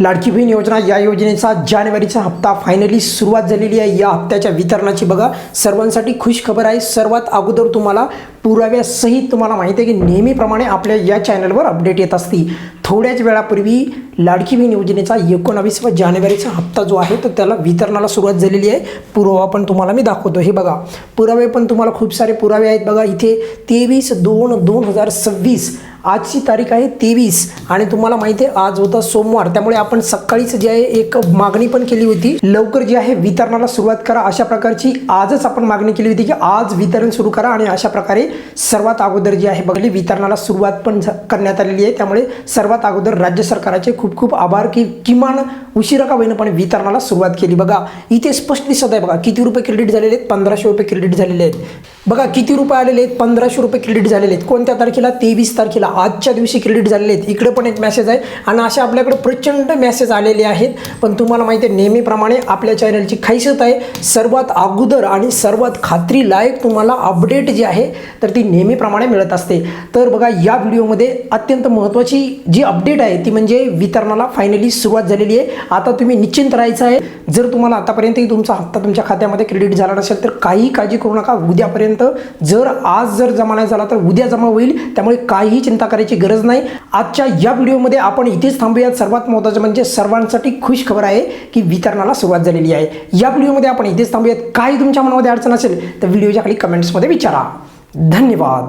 लाडकी बहीण योजना या योजनेचा जानेवारीचा हप्ता फायनली सुरुवात झालेली आहे। या हप्त्याच्या वितरणाची बघा सर्वांसाठी खुश खबर आहे। सर्वात अगोदर तुम्हाला पुराव्यासहित तुम्हाला माहिती आहे की नेहमीप्रमाणे आपल्या या चॅनलवर अपडेट येत असते। थोड्याच वेळापूर्वी लाडकी बहीण योजनेचा 19 जानेवारीचा हप्ता जो आहे तो त्याला वितरणाला सुरुवात झालेली आहे। पुरावा पण तुम्हाला मी दाखवतो। हे बघा पुरावे पण तुम्हाला खूप सारे पुरावे आहेत। बघा इथे 23/2/2026 आजची तारीख आहे 23 आणि तुम्हाला माहिती आहे आज होता सोमवार, त्यामुळे आपण सकाळीच जे आहे एक मागणी पण केली होती लवकर जे आहे वितरणाला सुरुवात करा अशा प्रकारची। आजच आपण मागणी केली होती की आज वितरण सुरू करा आणि अशा प्रकारे सर्वात अगोदर जे आहे बघली वितरणाला सुरुवात पण करण्यात आलेली आहे। त्यामुळे सर्वात अगोदर राज्य सरकारचे खूप खूप आभार की किमान उशिरा का होईना पण वितरणाला सुरुवात केली। बघा इथे स्पष्ट दिसत आहे बघा किती रुपये क्रेडिट झालेले आहेत, 1500 रुपये क्रेडिट झालेले आहेत। बघा किती रुपये आलेले आहेत, 1500 रुपये क्रेडिट झालेले आहेत। कोणत्या तारखेला? 23 तारखेला आजच्या दिवशी क्रेडिट झालेले आहेत। इकडे पण एक मेसेज आहे आणि अशा आपल्याकडे प्रचंड मेसेज आलेले आहेत। पण तुम्हाला माहिती आहे नेहमीप्रमाणे आपल्या चॅनलची खासियत आहे सर्वात अगोदर आणि सर्वात खात्रीलायक तुम्हाला अपडेट जी आहे तर ती नेहमीप्रमाणे मिळत असते। तर बघा या व्हिडिओमध्ये अत्यंत महत्त्वाची जी अपडेट आहे ती म्हणजे वितरणाला फायनली सुरुवात झालेली आहे। आता तुम्ही निश्चिंत राहायचं आहे। जर तुम्हाला आतापर्यंतही तुमचा हप्ता तुमच्या खात्यामध्ये क्रेडिट झाला नसेल तर काही काळजी करू नका। उद्यापर्यंत जर जमा नाही झाला तर उद्या जमा होईल, त्यामुळे काहीही चिंता करायची गरज नाही। आजच्या या व्हिडिओमध्ये आपण इथेच थांबूयात। सर्वात महत्त्वाचं म्हणजे सर्वांसाठी खुश खबर आहे की वितरणाला सुरुवात झालेली आहे। या व्हिडिओमध्ये आपण इथेच थांबूयात। काही तुमच्या मनामध्ये अडचण असेल तर व्हिडिओच्या खाली कमेंट्समध्ये विचारा। धन्यवाद।